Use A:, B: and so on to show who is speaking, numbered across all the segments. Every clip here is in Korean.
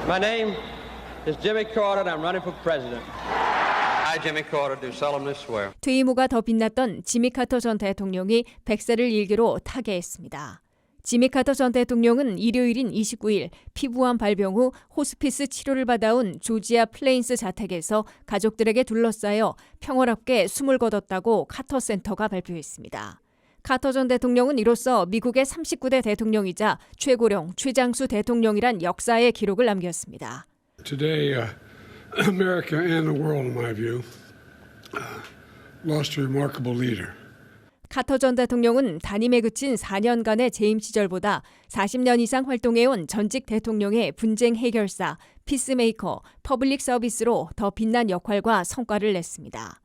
A: My name is Jimmy Carter and I'm running for president. I, Jimmy Carter, do solemnly swear.
B: 퇴임 후가 더 빛났던 지미 카터 전 대통령이 100세를 일기로 타계했습니다. 지미 카터 전 대통령은 일요일인 29일 피부암 발병 후 호스피스 치료를 받아온 조지아 플레인스 자택에서 가족들에게 둘러싸여 평화롭게 숨을 거뒀다고 카터 센터가 발표했습니다. 카터 전 대통령은 이로써 미국의 39대 대통령이자 최고령, 최장수 대통령이란 역사의 기록을 남겼습니다.
C: Today, America and the world, in my view, lost a remarkable leader.
B: 카터 전 대통령은 단임에 그친 4년간의 재임 시절보다 40년 이상 활동해온 전직 대통령의 분쟁 해결사, 피스메이커, 퍼블릭 서비스로 더 빛난 역할과 성과를 냈습니다.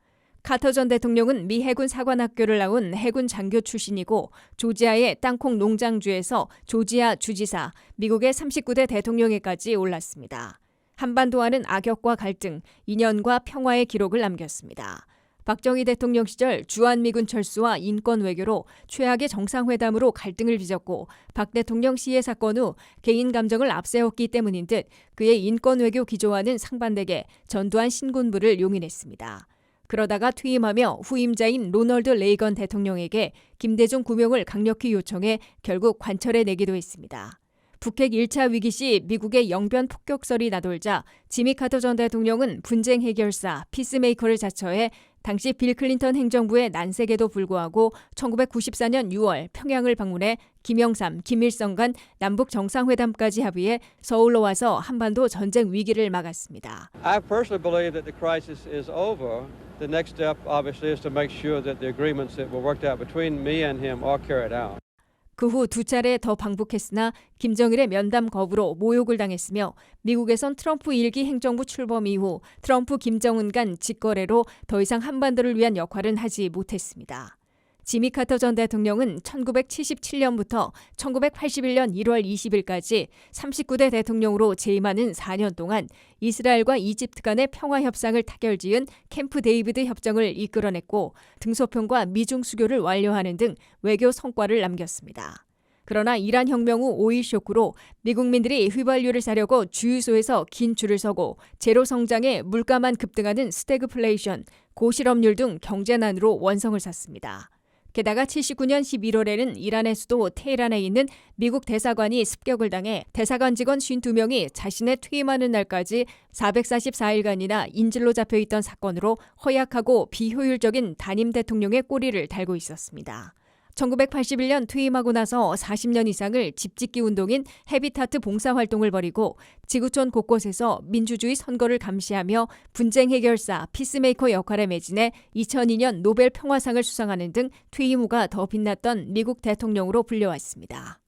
B: 카터 전 대통령은 미 해군 사관학교를 나온 해군 장교 출신이고 조지아의 땅콩 농장주에서 조지아 주지사, 미국의 39대 대통령에까지 올랐습니다. 한반도와는 악역과 갈등, 인연과 평화의 기록을 남겼습니다. 박정희 대통령 시절 주한미군 철수와 인권 외교로 최악의 정상회담으로 갈등을 빚었고 박 대통령 시해 사건 후 개인 감정을 앞세웠기 때문인 듯 그의 인권 외교 기조와는 상반되게 전두환 신군부를 용인했습니다. 그러다가 퇴임하며 후임자인 로널드 레이건 대통령에게 김대중 구명을 강력히 요청해 결국 관철해 내기도 했습니다. 북핵 1차 위기 시 미국의 영변 폭격설이 나돌자 지미 카터 전 대통령은 분쟁 해결사, 피스메이커를 자처해 당시 빌 클린턴 행정부의 난색에도 불구하고 1994년 6월 평양을 방문해 김영삼, 김일성 간 남북 정상회담까지 합의해 서울로 와서 한반도 전쟁 위기를 막았습니다.
A: I personally believe that the crisis is over. The next step, obviously, is to make sure that the agreements that were worked out between me and him are carried out.
B: 그 후 두 차례 더 방북했으나 김정일의 면담 거부로 모욕을 당했으며 미국에선 트럼프 1기 행정부 출범 이후 트럼프 김정은 간 직거래로 더 이상 한반도를 위한 역할은 하지 못했습니다. 지미 카터 전 대통령은 1977년부터 1981년 1월 20일까지 39대 대통령으로 재임하는 4년 동안 이스라엘과 이집트 간의 평화 협상을 타결지은 캠프 데이비드 협정을 이끌어냈고 등소평과 미중 수교를 완료하는 등 외교 성과를 남겼습니다. 그러나 이란 혁명 후 오일 쇼크로 미국민들이 휘발유를 사려고 주유소에서 긴 줄을 서고 제로 성장에 물가만 급등하는 스태그플레이션, 고실업률 등 경제난으로 원성을 샀습니다. 게다가 79년 11월에는 이란의 수도 테헤란에 있는 미국 대사관이 습격을 당해 대사관 직원 52명이 자신의 퇴임하는 날까지 444일간이나 인질로 잡혀있던 사건으로 허약하고 비효율적인 단임 대통령의 꼬리를 달고 있었습니다. 1981년 퇴임하고 나서 40년 이상을 집짓기 운동인 헤비타트 봉사활동을 벌이고 지구촌 곳곳에서 민주주의 선거를 감시하며 분쟁 해결사, 피스메이커 역할에 매진해 2002년 노벨 평화상을 수상하는 등 퇴임 후가 더 빛났던 미국 대통령으로 불려왔습니다.